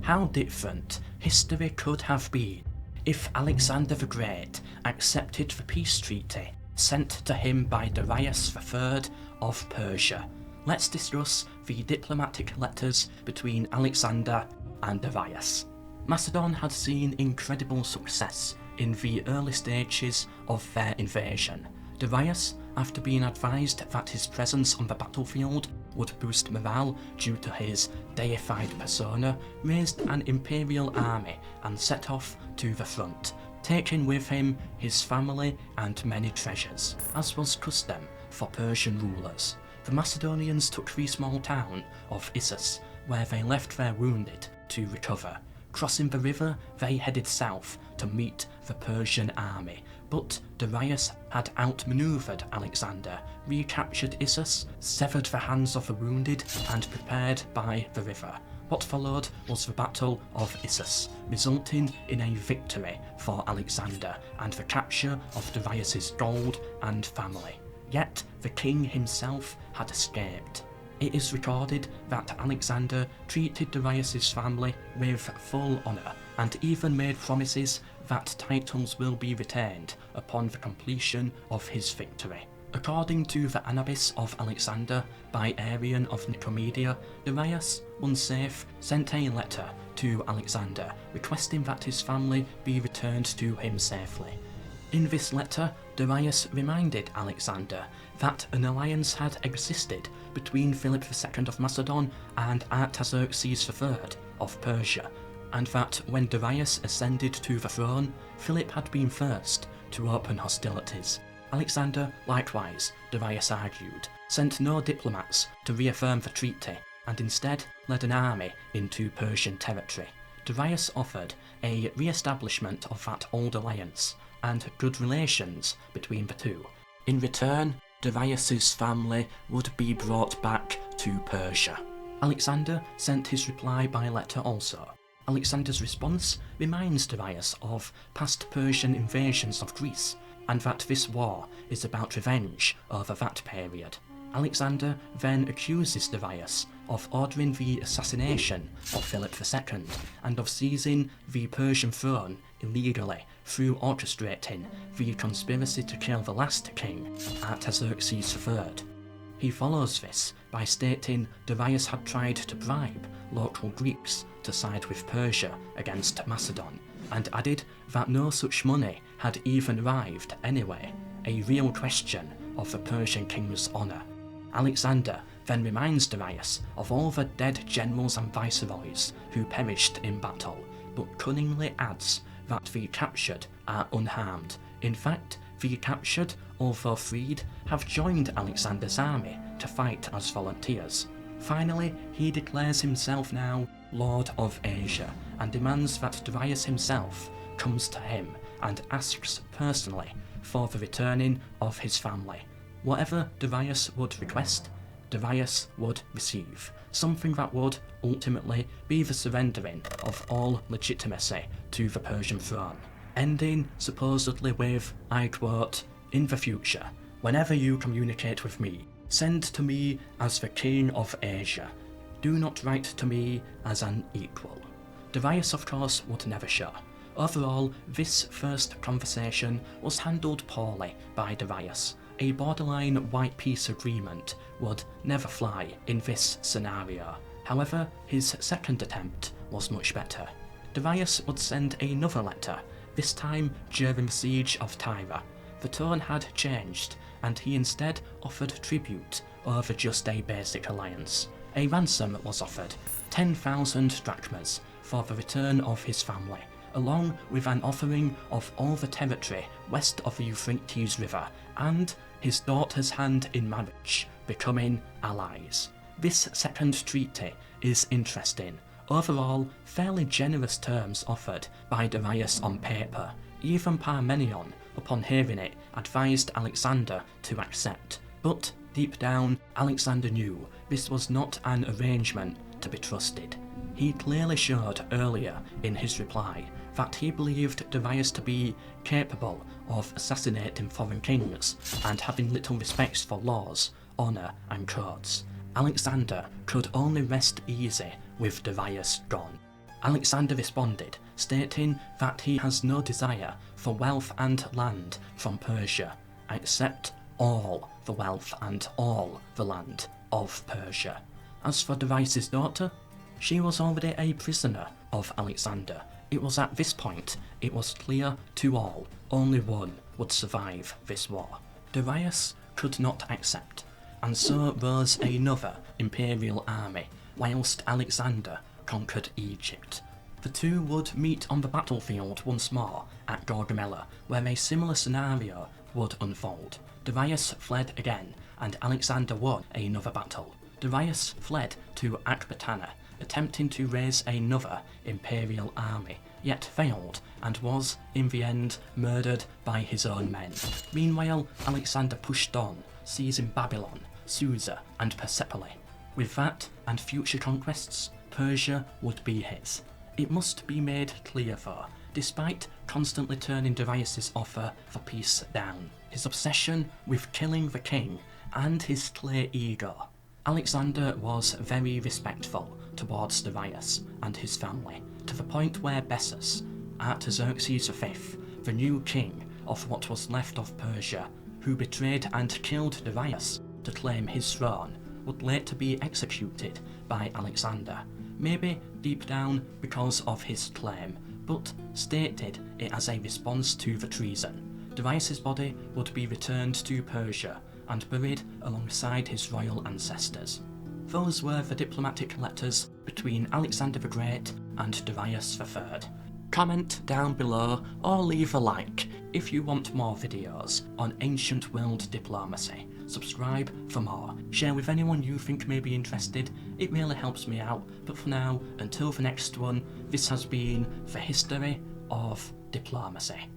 how different history could have been if Alexander the Great accepted the peace treaty sent to him by Darius III of Persia. Let's discuss the diplomatic letters between Alexander and Darius. Macedon had seen incredible success in the early stages of their invasion. Darius, after being advised that his presence on the battlefield would boost morale due to his deified persona, raised an imperial army and set off to the front, taking with him his family and many treasures, as was custom for Persian rulers. The Macedonians took the small town of Issus, where they left their wounded to recover. Crossing the river, they headed south to meet the Persian army, but Darius had outmaneuvered Alexander, recaptured Issus, severed the hands of the wounded, and prepared by the river. What followed was the Battle of Issus, resulting in a victory for Alexander and the capture of Darius's gold and family. Yet the king himself had escaped. It is recorded that Alexander treated Darius's family with full honour and even made promises that titles will be retained upon the completion of his victory. According to the Anabasis of Alexander by Arian of Nicomedia, Darius, once safe, sent a letter to Alexander requesting that his family be returned to him safely. In this letter, Darius reminded Alexander that an alliance had existed between Philip II of Macedon and Artaxerxes III of Persia, and that when Darius ascended to the throne, Philip had been first to open hostilities. Alexander, likewise, Darius argued, sent no diplomats to reaffirm the treaty, and instead led an army into Persian territory. Darius offered a re-establishment of that old alliance, and good relations between the two. In return, Darius's family would be brought back to Persia. Alexander sent his reply by letter also. Alexander's response reminds Darius of past Persian invasions of Greece, and that this war is about revenge over that period. Alexander then accuses Darius of ordering the assassination of Philip II and of seizing the Persian throne illegally through orchestrating the conspiracy to kill the last king, Artaxerxes III. He follows this by stating Darius had tried to bribe local Greeks to side with Persia against Macedon, and added that no such money had even arrived anyway, a real question of the Persian king's honour. Alexander then reminds Darius of all the dead generals and viceroys who perished in battle, but cunningly adds that the captured are unharmed. In fact, the captured, although freed, have joined Alexander's army to fight as volunteers. Finally, he declares himself now Lord of Asia, and demands that Darius himself comes to him and asks personally for the returning of his family. Whatever Darius would request, Darius would receive, something that would ultimately be the surrendering of all legitimacy to the Persian throne, ending supposedly with, I quote, "In the future, whenever you communicate with me, send to me as the King of Asia. Do not write to me as an equal." Darius, of course, would never show. Overall, this first conversation was handled poorly by Darius. A borderline white peace agreement would never fly in this scenario. However, his second attempt was much better. Darius would send another letter, this time during the siege of Tyre. The tone had changed, and he instead offered tribute over just a basic alliance. A ransom was offered, 10,000 drachmas, for the return of his family, along with an offering of all the territory west of the Euphrates River, and his daughter's hand in marriage, becoming allies. This second treaty is interesting. Overall, fairly generous terms offered by Darius on paper. Even Parmenion, upon hearing it, advised Alexander to accept. But deep down, Alexander knew this was not an arrangement to be trusted. He clearly showed earlier in his reply that he believed Darius to be capable of assassinating foreign kings and having little respect for laws, honour and codes. Alexander could only rest easy with Darius gone. Alexander responded, stating that he has no desire for wealth and land from Persia, except all the wealth and all the land of Persia. As for Darius' daughter, she was already a prisoner of Alexander. It was at this point it was clear to all only one would survive this war. Darius could not accept, and so rose another imperial army, whilst Alexander conquered Egypt. The two would meet on the battlefield once more at Gaugamela, where a similar scenario would unfold. Darius fled again, and Alexander won another battle. Darius fled to Ecbatana, attempting to raise another imperial army, yet failed and was, in the end, murdered by his own men. Meanwhile, Alexander pushed on, seizing Babylon, Susa and Persepolis. With that and future conquests, Persia would be his. It must be made clear though, despite constantly turning Darius' offer for peace down, his obsession with killing the king and his clear ego, Alexander was very respectful towards Darius and his family, to the point where Bessus, Artaxerxes V, the new king of what was left of Persia, who betrayed and killed Darius to claim his throne, would later be executed by Alexander, maybe deep down because of his claim, but stated it as a response to the treason. Darius' body would be returned to Persia and buried alongside his royal ancestors. Those were the diplomatic letters between Alexander the Great and Darius III. Comment down below or leave a like if you want more videos on ancient world diplomacy. Subscribe for more. Share with anyone you think may be interested. It really helps me out. But for now, until the next one, this has been the history of diplomacy.